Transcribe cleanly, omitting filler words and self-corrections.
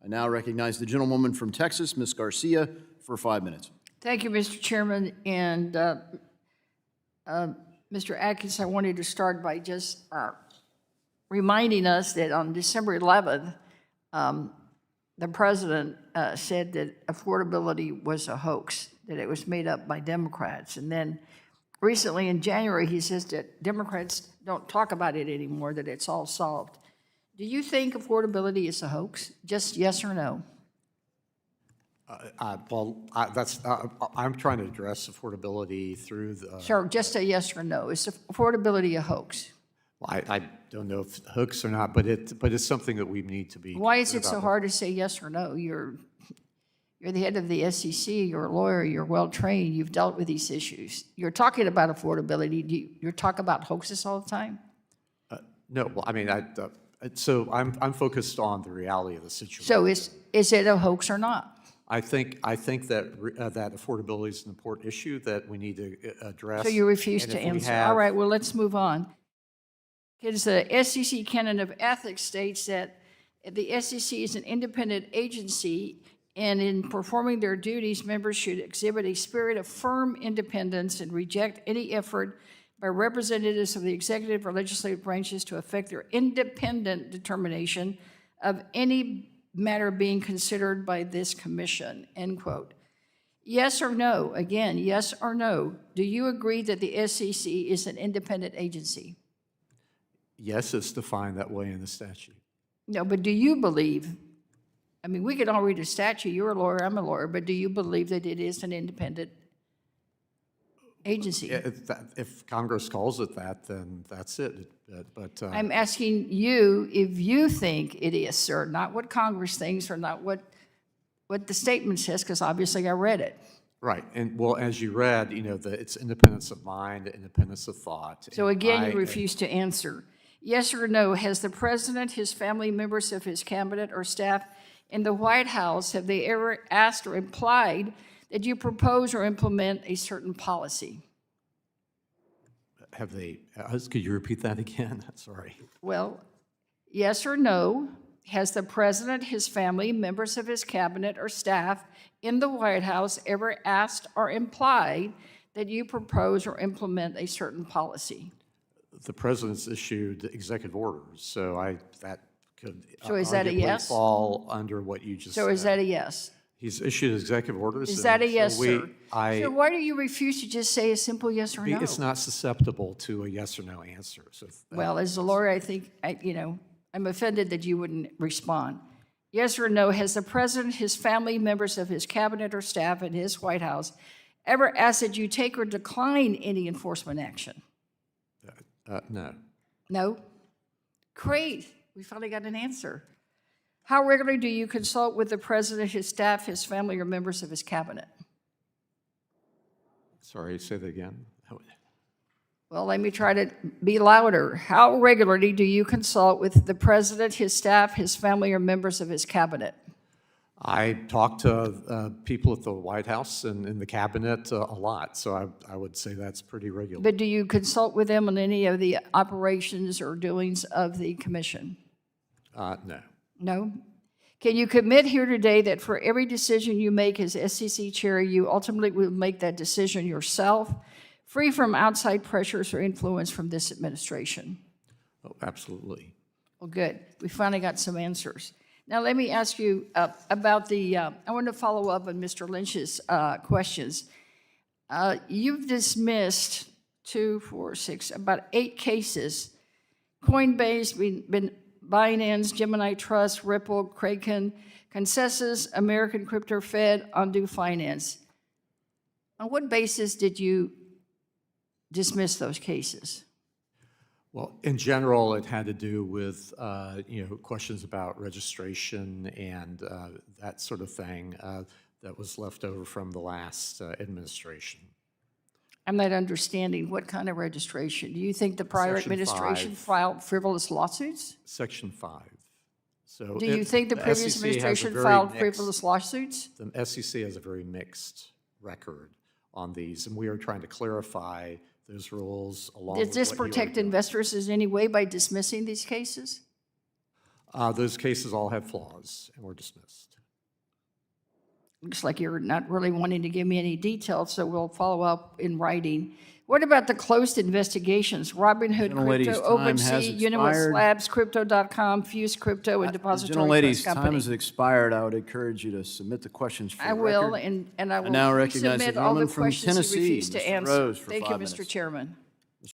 I now recognize the gentlewoman from Texas, Ms. Garcia, for 5 minutes. Thank you, Mr. Chairman. And Mr. Atkins, I wanted to start by just reminding us that on December 11th, the president said that affordability was a hoax, that it was made up by Democrats. And then recently in January, he says that Democrats don't talk about it anymore, that it's all solved. Do you think affordability is a hoax? Just yes or no? I'm trying to address affordability through the. Sure, just a yes or no. Is affordability a hoax? Well, I don't know if hooks or not, but it's something that we need to be. Why is it so hard to say yes or no? You're the head of the SEC, you're a lawyer, you're well-trained, you've dealt with these issues. You're talking about affordability. You're talking about hoaxes all the time? No, well, I mean, so I'm focused on the reality of the situation. So is it a hoax or not? I think that that affordability is an important issue that we need to address. So you refuse to answer. All right, well, let's move on. Because the SEC canon of ethics states that the SEC is an independent agency, and in performing their duties, members should exhibit a spirit of firm independence and reject any effort by representatives of the executive or legislative branches to affect their independent determination of any matter being considered by this commission, end quote. Yes or no, again, yes or no, do you agree that the SEC is an independent agency? Yes, it's defined that way in the statute. No, but do you believe, I mean, we could all read a statute, you're a lawyer, I'm a lawyer, but do you believe that it is an independent agency? If Congress calls it that, then that's it. But I'm asking you if you think it is, sir, not what Congress thinks or not what the statement says, because obviously I read it. right, and well, as you read, it's independence of mind, independence of thought. So again, you refuse to answer. Yes or no, has the president, his family, members of his cabinet or staff in the White House, have they ever asked or implied that you propose or implement a certain policy? Have they? Could you repeat that again? Sorry. Well, yes or no, has the president, his family, members of his cabinet or staff in the White House ever asked or implied that you propose or implement a certain policy? The president's issued executive orders, so that could So is that a yes? fall under what you just said. So is that a yes? He's issued executive orders. Is that a yes, sir? So So why do you refuse to just say a simple yes or no? It's not susceptible to a yes or no answer. So Well, as a lawyer, I think, I'm offended that you wouldn't respond. Yes or no, has the president, his family, members of his cabinet or staff in his White House ever asked that you take or decline any enforcement action? no. No? Great, we finally got an answer. How regularly do you consult with the president, his staff, his family, or members of his cabinet? Sorry, say that again. Well, let me try to be louder. How regularly do you consult with the president, his staff, his family, or members of his cabinet? I talk to people at the White House and in the cabinet a lot, so I would say that's pretty regular. But do you consult with them on any of the operations or doings of the commission? No. No? Can you commit here today that for every decision you make as SEC chair, you ultimately will make that decision yourself, free from outside pressures or influence from this administration? Oh, absolutely. Well, good. We finally got some answers. Now, let me ask you about I want to follow up on Mr. Lynch's questions. You've dismissed 2, 4, 6, about 8 cases. Coinbase, Binance, Gemini Trust, Ripple, Kraken, Consensus, American Crypto, Fed, Undue Finance. On what basis did you dismiss those cases? Well, in general, it had to do with questions about registration and that sort of thing that was left over from the last administration. I'm not understanding what kind of registration. Do you think the prior Section administration 5. filed frivolous lawsuits? Section 5. So Do you think the previous SEC has a administration very filed mixed- frivolous lawsuits? The SEC has a very mixed record on these, and we are trying to clarify those rules along Does with this what you are protect doing. investors in any way by dismissing these cases? Those cases all had flaws and were dismissed. Looks like you're not really wanting to give me any details, so we'll follow up in writing. What about the closed investigations? Robinhood Gentlelady's Crypto, time has OpenSea, Unimus expired. Labs, Crypto.com, Fuse Crypto, and Depository Gentlelady's Press time Company. has expired. I would encourage you to submit the questions for I the will, record. and I will now recognize the submit all the gentleman from questions he Tennessee, refused to Mr. answer. Rose, for Thank 5 you, minutes. Mr. Chairman.